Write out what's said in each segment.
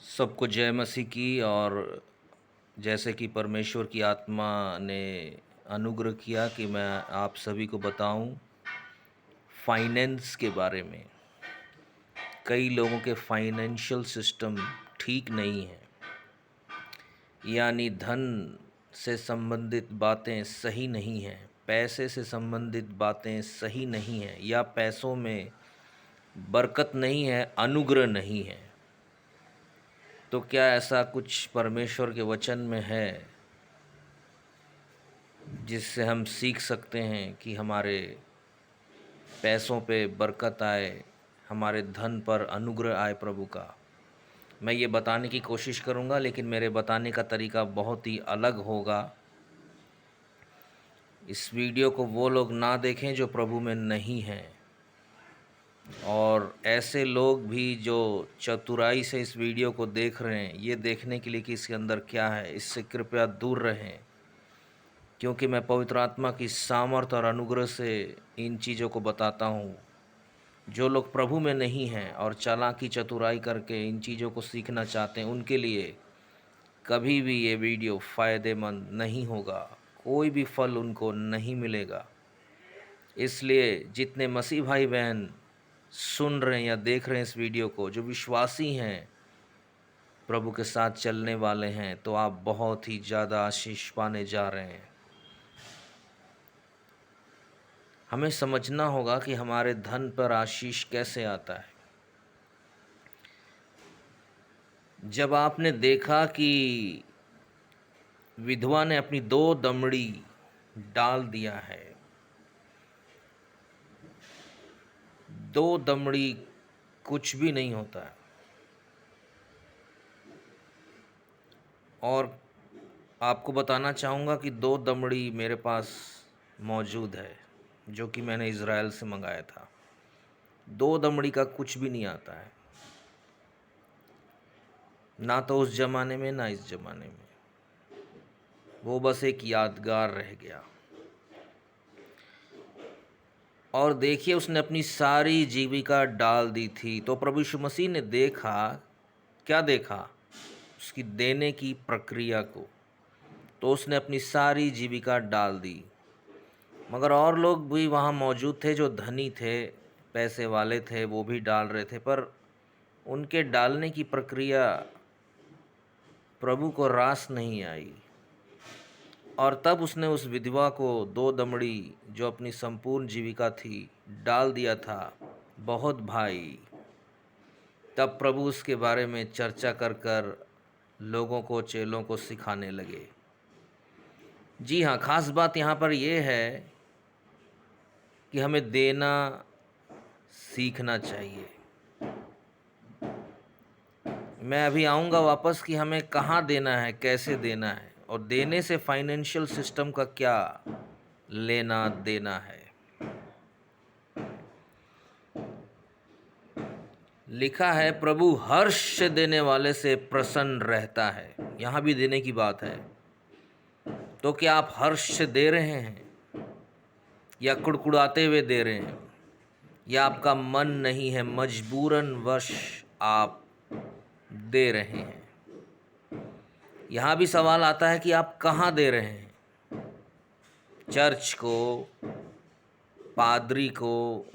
सबको जय मसीह की। और जैसे कि परमेश्वर की आत्मा ने अनुग्रह किया कि मैं आप सभी को बताऊं फाइनेंस के बारे में। कई लोगों के फाइनेंशियल सिस्टम ठीक नहीं है, यानी धन से संबंधित बातें सही नहीं हैं, पैसे से संबंधित बातें सही नहीं हैं, या पैसों में बरकत नहीं है, अनुग्रह नहीं है। तो क्या ऐसा कुछ परमेश्वर के वचन में है जिससे हम सीख सकते हैं कि हमारे पैसों पे बरकत आए, हमारे धन पर अनुग्रह आए प्रभु का? मैं ये बताने की कोशिश करूँगा, लेकिन मेरे बताने का तरीका बहुत ही अलग होगा। इस वीडियो को वो लोग ना देखें जो प्रभु में नहीं हैं, और ऐसे लोग भी जो चतुराई से इस वीडियो को देख रहे हैं, ये देखने के लिए कि इसके अंदर क्या है, इससे कृपया दूर रहें। क्योंकि मैं पवित्र आत्मा की सामर्थ और अनुग्रह से इन चीज़ों को बताता हूँ। जो लोग प्रभु में नहीं हैं और चालाकी चतुराई करके इन चीज़ों को सीखना चाहते हैं, उनके लिए कभी भी ये वीडियो फ़ायदेमंद नहीं होगा, कोई भी फल उनको नहीं मिलेगा। इसलिए जितने मसीह भाई बहन सुन रहे हैं या देख रहे हैं इस वीडियो को, जो विश्वासी हैं, प्रभु के साथ चलने वाले हैं, तो आप बहुत ही ज़्यादा आशीष पाने जा रहे हैं। हमें समझना होगा कि हमारे धन पर आशीष कैसे आता है। जब आपने देखा कि विधवा ने अपनी 2 दमड़ी डाल दिया है, 2 दमड़ी कुछ भी नहीं होता है। और आपको बताना चाहूँगा कि 2 दमड़ी मेरे पास मौजूद है, जो कि मैंने इज़राइल से मंगाया था। 2 दमड़ी का कुछ भी नहीं आता है, ना तो उस ज़माने में ना इस ज़माने में। वो बस एक यादगार रह गया। और देखिए, उसने अपनी सारी जीविका डाल दी थी। तो प्रभु यीशु मसीह ने देखा, क्या देखा? उसकी देने की प्रक्रिया को। तो उसने अपनी सारी जीविका डाल दी। मगर और लोग भी वहाँ मौजूद थे जो धनी थे, पैसे वाले थे, वो भी डाल रहे थे, पर उनके डालने की प्रक्रिया प्रभु को रास नहीं आई। और तब उसने उस विधवा को 2 दमड़ी, जो अपनी संपूर्ण जीविका थी, डाल दिया था। बहुत भाई, तब प्रभु उसके बारे में चर्चा कर कर लोगों को, चेलों को सिखाने लगे। जी हाँ, खास बात यहाँ पर यह है कि हमें देना सीखना चाहिए। मैं अभी आऊँगा वापस कि हमें कहाँ देना है, कैसे देना है, और देने से फाइनेंशियल सिस्टम का क्या लेना देना है। लिखा है, प्रभु हर्ष से देने वाले से प्रसन्न रहता है। यहाँ भी देने की बात है। तो क्या आप हर्ष से दे रहे हैं, या कुड़कुड़ाते हुए दे रहे हैं, या आपका मन नहीं है, मजबूरन वश आप दे रहे हैं? यहाँ भी सवाल आता है कि आप कहाँ दे रहे हैं? चर्च को, पादरी को,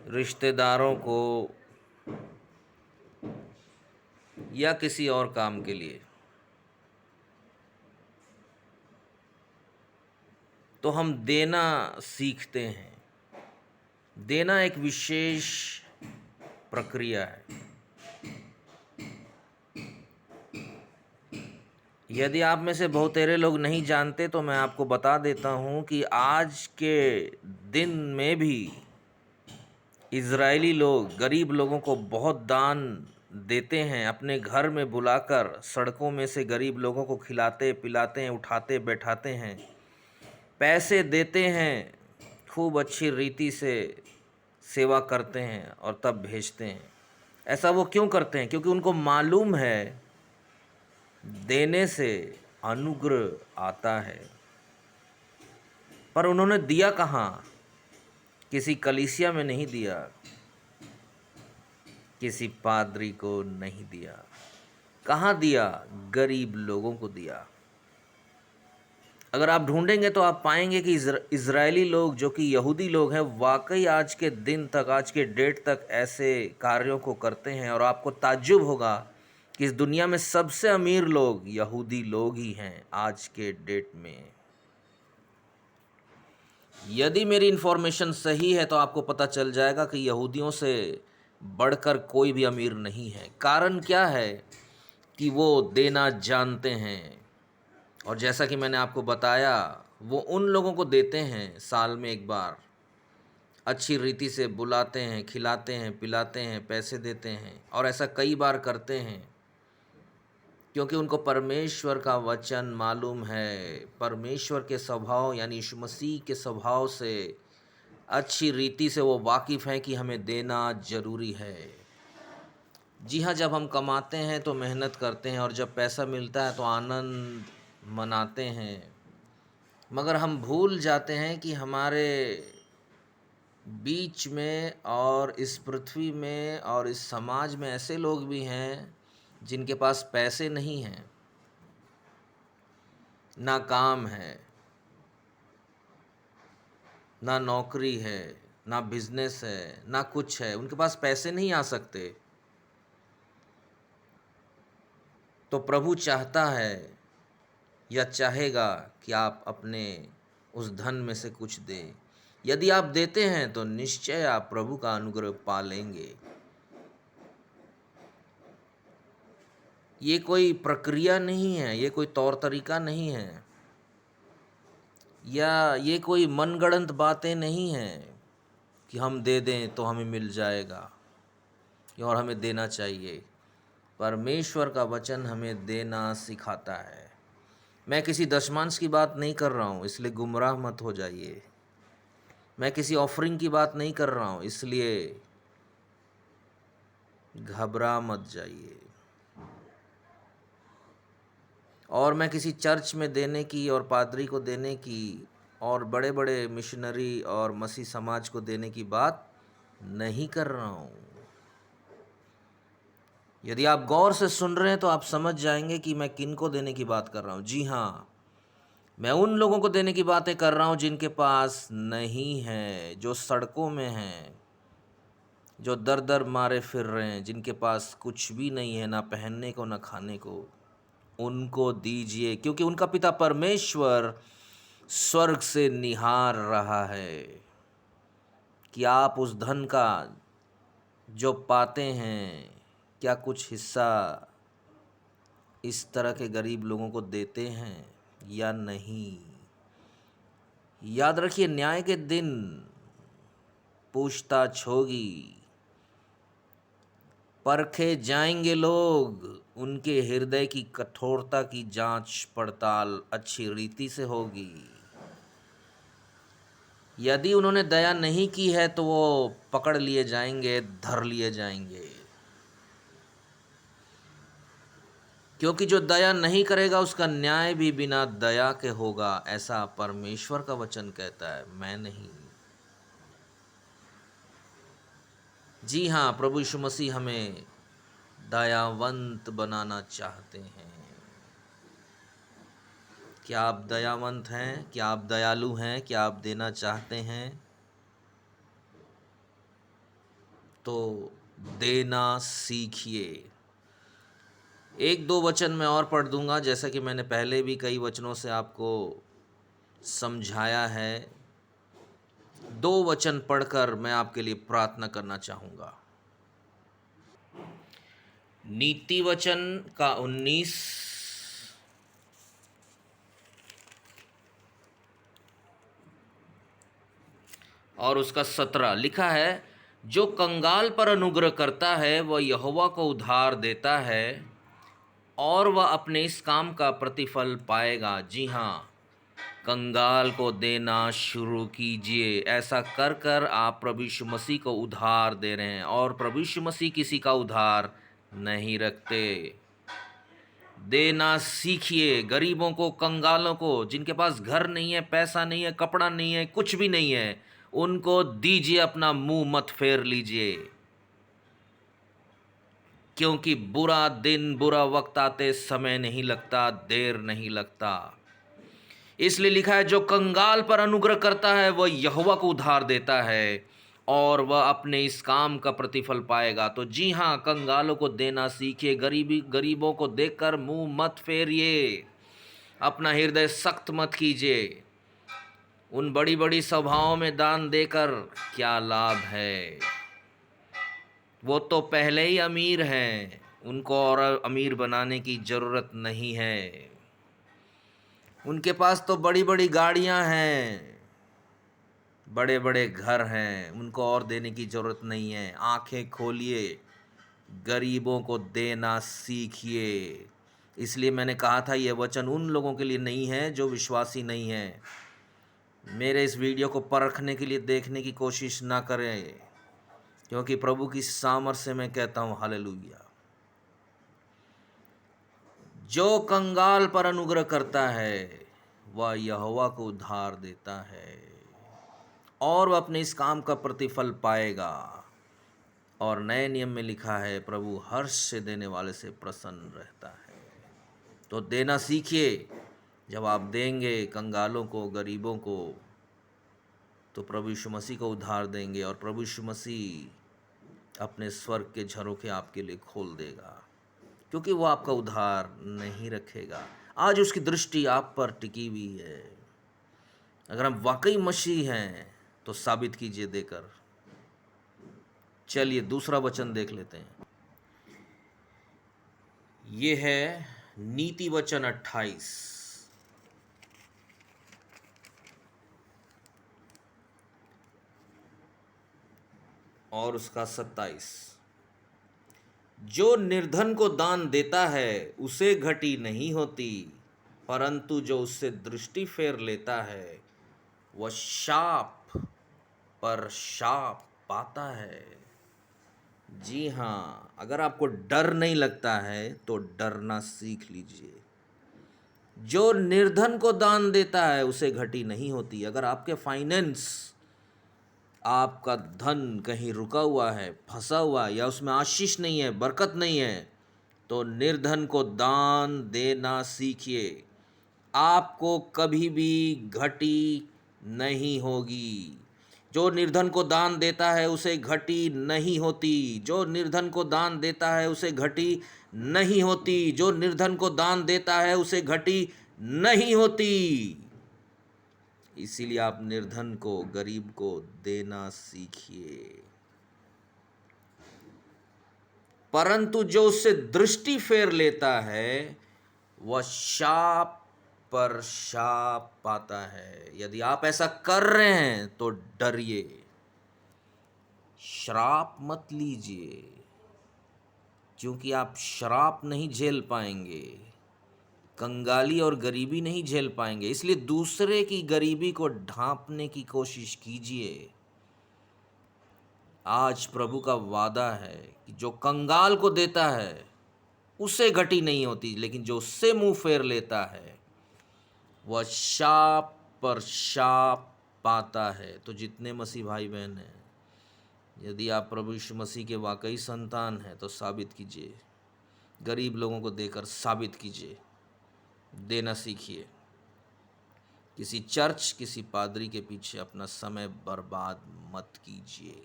रिश्तेदारों को, या किसी और काम के लिए? तो हम देना सीखते हैं। देना एक विशेष प्रक्रिया है। यदि आप में से बहुतेरे लोग नहीं जानते, तो मैं आपको बता देता हूँ कि आज के दिन में भी इज़राइली लोग गरीब लोगों को बहुत दान देते हैं। अपने घर में बुलाकर सड़कों में से गरीब लोगों को खिलाते पिलाते हैं, उठाते बैठाते हैं, पैसे देते हैं, खूब अच्छी रीति से सेवा करते हैं और तब भेजते हैं। ऐसा वो क्यों करते हैं? क्योंकि उनको मालूम है देने से अनुग्रह आता है। पर उन्होंने दिया कहाँ? किसी कलीसिया में नहीं दिया, किसी पादरी को नहीं दिया। कहाँ दिया? गरीब लोगों को दिया। अगर आप ढूंढेंगे तो आप पाएंगे कि इज़राइली लोग जो कि यहूदी लोग हैं, वाकई आज के दिन तक, आज के डेट तक ऐसे कार्यों को करते हैं। और आपको ताज्जुब होगा कि इस दुनिया में सबसे अमीर लोग यहूदी लोग ही हैं आज के डेट में। यदि मेरी इन्फॉर्मेशन सही है तो आपको पता चल जाएगा कि यहूदियों से बढ़कर कोई भी अमीर नहीं है। कारण क्या है? कि वो देना जानते हैं। और जैसा कि मैंने आपको बताया, वो उन लोगों को देते हैं साल में एक बार, अच्छी रीति से बुलाते हैं, खिलाते हैं, पिलाते हैं, पैसे देते हैं, और ऐसा कई बार करते हैं क्योंकि उनको परमेश्वर का वचन मालूम है। परमेश्वर के स्वभाव यानी यीशु मसीह के स्वभाव से अच्छी रीति से वो वाकिफ़ हैं कि हमें देना ज़रूरी है। जी हाँ, जब हम कमाते हैं तो मेहनत करते हैं, और जब पैसा मिलता है तो आनंद मनाते हैं। मगर हम भूल जाते हैं कि हमारे बीच में और इस पृथ्वी में और इस समाज में ऐसे लोग भी हैं जिनके पास पैसे नहीं हैं, ना काम है, ना नौकरी है, ना बिजनेस है, ना कुछ है। उनके पास पैसे नहीं आ सकते। तो प्रभु चाहता है या चाहेगा कि आप अपने उस धन में से कुछ दें। यदि आप देते हैं तो निश्चय आप प्रभु का अनुग्रह पा लेंगे। ये कोई प्रक्रिया नहीं है, ये कोई तौर तरीका नहीं है, या ये कोई मनगढ़ंत बातें नहीं हैं कि हम दे दें तो हमें मिल जाएगा और हमें देना चाहिए। परमेश्वर का वचन हमें देना सिखाता है। मैं किसी दशमांश की बात नहीं कर रहा हूँ, इसलिए गुमराह मत हो जाइए। मैं किसी ऑफरिंग की बात नहीं कर रहा हूँ, इसलिए घबरा मत जाइए। और मैं किसी चर्च में देने की और पादरी को देने की और बड़े बड़े मिशनरी और मसीह समाज को देने की बात नहीं कर रहा हूँ। यदि आप गौर से सुन रहे हैं तो आप समझ जाएंगे कि मैं किन को देने की बात कर रहा हूँ। जी हाँ, मैं उन लोगों को देने की बातें कर रहा हूँ जिनके पास नहीं है, जो सड़कों में हैं, जो दर दर मारे फिर रहे हैं, जिनके पास कुछ भी नहीं है, ना पहनने को ना खाने को। उनको दीजिए, क्योंकि उनका पिता परमेश्वर स्वर्ग से निहार रहा है कि आप उस धन का जो पाते हैं, क्या कुछ हिस्सा इस तरह के गरीब लोगों को देते हैं या नहीं। याद रखिए, न्याय के दिन पूछताछ होगी, परखे जाएंगे लोग, उनके हृदय की कठोरता की जांच पड़ताल अच्छी रीति से होगी। यदि उन्होंने दया नहीं की है तो वो पकड़ लिए जाएंगे, धर लिए जाएंगे, क्योंकि जो दया नहीं करेगा उसका न्याय भी बिना दया के होगा, ऐसा परमेश्वर का वचन कहता है, मैं नहीं। जी हाँ, प्रभु यीशु मसीह हमें दयावंत बनाना चाहते हैं। क्या आप दयावंत हैं? क्या आप दयालु हैं? क्या आप देना चाहते हैं? तो देना सीखिए। एक दो वचन मैं और पढ़ दूंगा, जैसा कि मैंने पहले भी कई वचनों से आपको समझाया है। दो वचन पढ़कर मैं आपके लिए प्रार्थना करना चाहूँगा। नीति वचन का 19 और उसका 17 लिखा है, जो कंगाल पर अनुग्रह करता है वह यहोवा को उधार देता है और वह अपने इस काम का प्रतिफल पाएगा। जी हाँ, कंगाल को देना शुरू कीजिए। ऐसा कर कर आप प्रभु यीशु मसीह को उधार दे रहे हैं, और प्रभु यीशु मसीह किसी का उधार नहीं रखते। देना सीखिए, गरीबों को, कंगालों को, जिनके पास घर नहीं है, पैसा नहीं है, कपड़ा नहीं है, कुछ भी नहीं है, उनको दीजिए। अपना मुंह मत फेर लीजिए। क्योंकि बुरा दिन, बुरा वक्त आते समय नहीं लगता, देर नहीं लगता। इसलिए लिखा है, जो कंगाल पर अनुग्रह करता है वह यहोवा को उधार देता है और वह अपने इस काम का प्रतिफल पाएगा। तो जी हाँ, कंगालों को देना सीखिए, गरीबों को देखकर मुंह मत फेरिए, अपना हृदय सख्त मत कीजिए। उन बड़ी बड़ी सभाओं में दान देकर क्या लाभ है? वो तो पहले ही अमीर हैं, उनको और अमीर बनाने की जरूरत नहीं है। उनके पास तो बड़ी बड़ी गाड़ियां हैं, बड़े बड़े घर हैं, उनको और देने की जरूरत नहीं है। आंखें खोलिए, गरीबों को देना सीखिए। इसलिए मैंने कहा था, यह वचन उन लोगों के लिए नहीं है जो विश्वासी नहीं है। मेरे इस वीडियो को परखने के लिए देखने की कोशिश ना करें, क्योंकि प्रभु की सामर्थ से मैं कहता हूँ हालेलुया। जो कंगाल पर अनुग्रह करता है वह यहोवा को उधार देता है और वह अपने इस काम का प्रतिफल पाएगा। और नए नियम में लिखा है, प्रभु हर्ष से देने वाले से प्रसन्न रहता है। तो देना सीखिए। जब आप देंगे कंगालों को, गरीबों को, तो प्रभु यीशु मसीह को उधार देंगे और प्रभु यीशु मसीह अपने स्वर्ग के झरोखे आपके लिए खोल देगा, क्योंकि वो आपका उधार नहीं रखेगा। आज उसकी दृष्टि आप पर टिकी हुई है। अगर हम वाकई मसीह हैं तो साबित कीजिए देकर। चलिए दूसरा वचन देख लेते हैं। ये है नीति वचन 28 और उसका 27। जो निर्धन को दान देता है उसे घटी नहीं होती, परंतु जो उससे दृष्टि फेर लेता है वह शाप पर शाप पाता है। जी हाँ, अगर आपको डर नहीं लगता है तो डरना सीख लीजिए। जो निर्धन को दान देता है उसे घटी नहीं होती। अगर आपके फाइनेंस, आपका धन कहीं रुका हुआ है, फंसा हुआ है, या उसमें आशीष नहीं है, बरकत नहीं है, तो निर्धन को दान देना सीखिए। आपको कभी भी घटी नहीं होगी। जो निर्धन को दान देता है उसे घटी नहीं होती। जो निर्धन को दान देता है उसे घटी नहीं होती। जो निर्धन को दान देता है उसे घटी नहीं होती। इसीलिए आप निर्धन को, गरीब को देना सीखिए। परंतु जो उससे दृष्टि फेर लेता है वह शाप पर शाप पाता है। यदि आप ऐसा कर रहे हैं तो डरिए, श्राप मत लीजिए, क्योंकि आप श्राप नहीं झेल पाएंगे, कंगाली और गरीबी नहीं झेल पाएंगे। इसलिए दूसरे की गरीबी को ढांपने की कोशिश कीजिए। आज प्रभु का वादा है कि जो कंगाल को देता है उसे घटी नहीं होती, लेकिन जो उससे मुंह फेर लेता है वह शाप पर शाप पाता है। तो जितने मसीह भाई बहन हैं, यदि आप प्रभु यीशु मसीह के वाकई संतान हैं तो साबित कीजिए, गरीब लोगों को देकर साबित कीजिए, देना सीखिए। किसी चर्च, किसी पादरी के पीछे अपना समय बर्बाद मत कीजिए,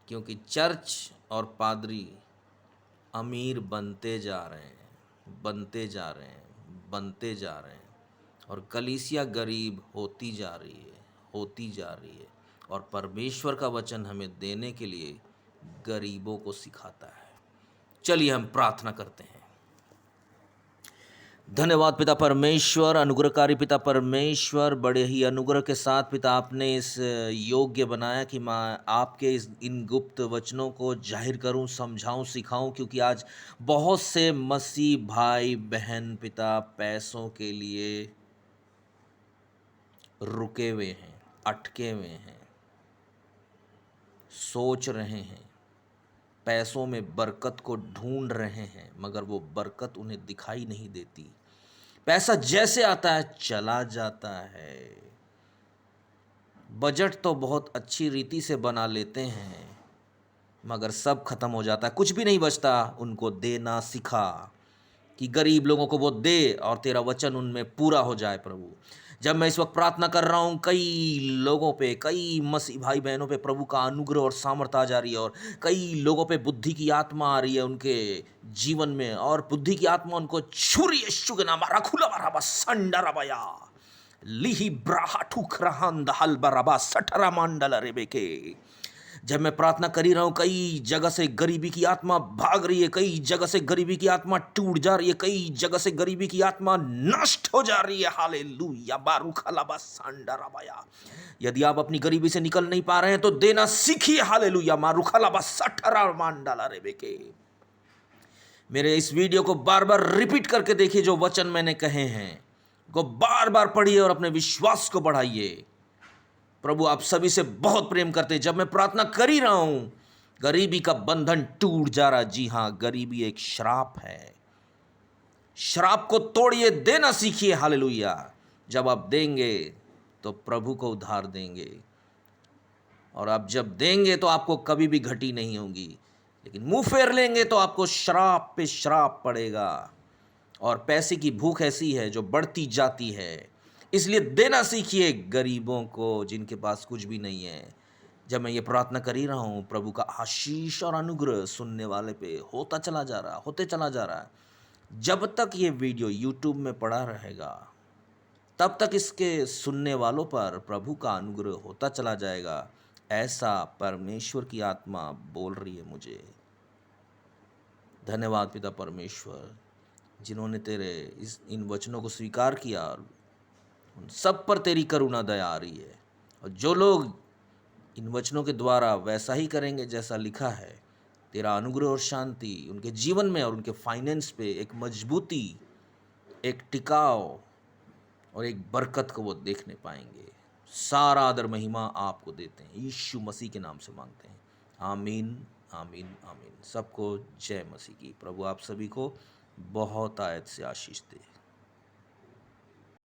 क्योंकि चर्च और पादरी अमीर बनते जा रहे हैं, बनते जा रहे हैं, बनते जा रहे हैं, और कलीसिया गरीब होती जा रही है, होती जा रही है। और परमेश्वर का वचन हमें देने के लिए गरीबों को सिखाता है। चलिए हम प्रार्थना करते हैं। धन्यवाद पिता परमेश्वर, अनुग्रहकारी पिता परमेश्वर, बड़े ही अनुग्रह के साथ पिता आपने इस योग्य बनाया कि मैं आपके इन गुप्त वचनों को जाहिर करूं, समझाऊं, सिखाऊं, क्योंकि आज बहुत से मसीह भाई बहन पिता पैसों के लिए रुके हुए हैं, अटके हुए हैं, सोच रहे हैं, पैसों में बरकत को ढूंढ रहे हैं, मगर वो बरकत उन्हें दिखाई नहीं देती। पैसा जैसे आता है चला जाता है। बजट तो बहुत अच्छी रीति से बना लेते हैं, मगर सब खत्म हो जाता है, कुछ भी नहीं बचता। उनको देना सिखा कि गरीब लोगों को वो दे और तेरा वचन उनमें पूरा हो जाए प्रभु। जब मैं इस वक्त प्रार्थना कर रहा हूँ, कई लोगों पे, कई मसीह भाई बहनों पे प्रभु का अनुग्रह और सामर्थ आ जा रही है, और कई लोगों पे बुद्धि की आत्मा आ रही है उनके जीवन में, और बुद्धि की आत्मा उनको छू रही है। यीशु के नाम खुला बराबा संडराबया लिही ब्राहा ठुखरहंद हल बराबा सठरा मंडल रेबेके। जब मैं प्रार्थना कर ही रहा हूँ, कई जगह से गरीबी की आत्मा भाग रही है, कई जगह से गरीबी की आत्मा टूट जा रही है, कई जगह से गरीबी की आत्मा नष्ट हो जा रही है। हालेलुया बारूख अलाबा सांडराबाया। यदि आप अपनी गरीबी से निकल नहीं पा रहे हैं तो देना सीखिए। हालेलुया मारूख अलाबा सठरा मांडाला रेबेके। मेरे इस वीडियो को बार बार रिपीट करके देखिए, जो वचन मैंने कहे हैं को बार बार पढ़िए और अपने विश्वास को बढ़ाइए। प्रभु आप सभी से बहुत प्रेम करते हैं। जब मैं प्रार्थना कर ही रहा हूं, गरीबी का बंधन टूट जा रहा। जी हां, गरीबी एक श्राप है। श्राप को तोड़िए, देना सीखिए। हालेलुया। जब आप देंगे तो प्रभु को उधार देंगे, और आप जब देंगे तो आपको कभी भी घटी नहीं होगी। लेकिन मुंह फेर लेंगे तो आपको श्राप पे श्राप पड़ेगा। और पैसे की भूख ऐसी है जो बढ़ती जाती है। इसलिए देना सीखिए गरीबों को, जिनके पास कुछ भी नहीं है। जब मैं ये प्रार्थना कर ही रहा हूँ, प्रभु का आशीष और अनुग्रह सुनने वाले पे होता चला जा रहा, होते चला जा रहा है। जब तक ये वीडियो यूट्यूब में पड़ा रहेगा, तब तक इसके सुनने वालों पर प्रभु का अनुग्रह होता चला जाएगा। ऐसा परमेश्वर की आत्मा बोल रही है मुझे। धन्यवाद पिता परमेश्वर, जिन्होंने तेरे इन वचनों को स्वीकार किया, और उन सब पर तेरी करुणा दया आ रही है। और जो लोग इन वचनों के द्वारा वैसा ही करेंगे जैसा लिखा है, तेरा अनुग्रह और शांति उनके जीवन में और उनके फाइनेंस पे एक मजबूती, एक टिकाव और एक बरकत को वो देखने पाएंगे। सारा आदर महिमा आपको देते हैं, यीशु मसीह के नाम से मांगते हैं। आमीन आमीन आमीन। सबको जय मसीह की। प्रभु आप सभी को बहुत आयत से आशीष दे।